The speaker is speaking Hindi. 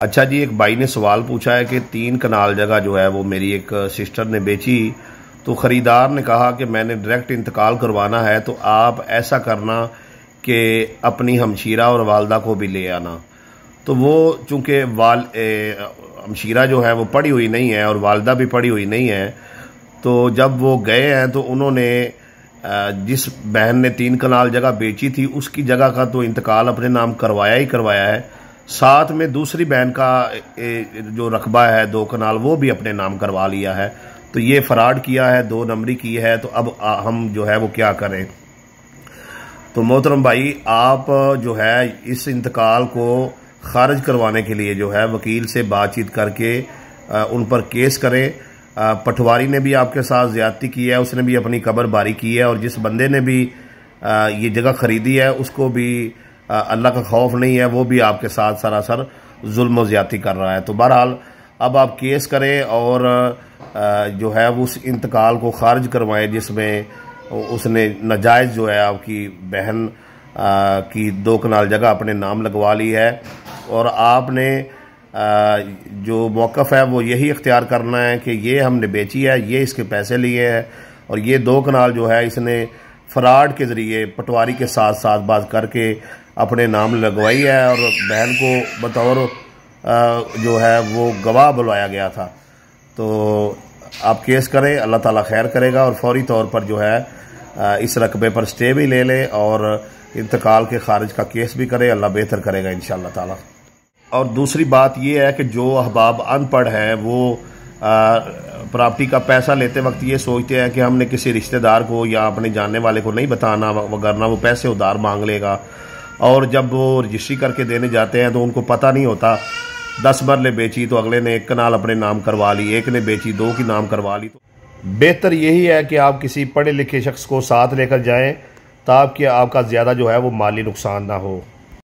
अच्छा जी, एक भाई ने सवाल पूछा है कि 3 कनाल जगह जो है वो मेरी एक सिस्टर ने बेची। तो ख़रीदार ने कहा कि मैंने डायरेक्ट इंतकाल करवाना है, तो आप ऐसा करना कि अपनी हमशीरा और वालदा को भी ले आना। तो वो चूँकि हमशीरा जो है वो पढ़ी हुई नहीं है और वालदा भी पढ़ी हुई नहीं है, तो जब वो गए हैं तो उन्होंने जिस बहन ने 3 कनाल जगह बेची थी उसकी जगह का तो इंतकाल अपने नाम करवाया ही करवाया है, साथ में दूसरी बहन का जो रकबा है 2 कनाल वो भी अपने नाम करवा लिया है। तो ये फ्रॉड किया है, 2 नंबरी की है। तो अब हम जो है वो क्या करें? तो मोहतरम भाई, आप जो है इस इंतकाल को खारिज करवाने के लिए जो है वकील से बातचीत करके उन पर केस करें। पटवारी ने भी आपके साथ ज्यादती की है, उसने भी अपनी कब्र बारी की है, और जिस बंदे ने भी ये जगह खरीदी है उसको भी अल्लाह का खौफ नहीं है, वो भी आपके साथ सरासर जुल्म और ज्यादती कर रहा है। तो बहरहाल अब आप केस करें और जो है वो उस इंतकाल को खारिज करवाएं जिसमें उसने नाजायज़ जो है आपकी बहन की 2 कनाल जगह अपने नाम लगवा ली है। और आपने जो मौक़िफ़ है वो यही इख्तियार करना है कि ये हमने बेची है, ये इसके पैसे लिए हैं, और ये 2 कनाल जो है इसने फ्रॉड के ज़रिए पटवारी के साथ साथ बात करके अपने नाम लगवाई है, और बहन को बतौर जो है वो गवाह बुलाया गया था। तो आप केस करें, अल्लाह ताला खैर करेगा, और फौरी तौर पर जो है इस रकबे पर स्टे भी ले लें और इंतकाल के खारिज का केस भी करें। अल्लाह बेहतर करेगा इंशाअल्लाह ताला। और दूसरी बात यह है कि जो अहबाब अनपढ़ हैं वो प्रॉपर्टी का पैसा लेते वक्त ये सोचते हैं कि हमने किसी रिश्तेदार को या अपने जानने वाले को नहीं बताना, वगरना वो पैसे उधार मांग लेगा। और जब वो रजिस्ट्री करके देने जाते हैं तो उनको पता नहीं होता, 10 मरले बेची तो अगले ने 1 कनाल अपने नाम करवा ली, एक ने बेची 2 की नाम करवा ली। तो बेहतर यही है कि आप किसी पढ़े लिखे शख्स को साथ लेकर जाएं ताकि आपका ज़्यादा जो है वो माली नुकसान ना हो।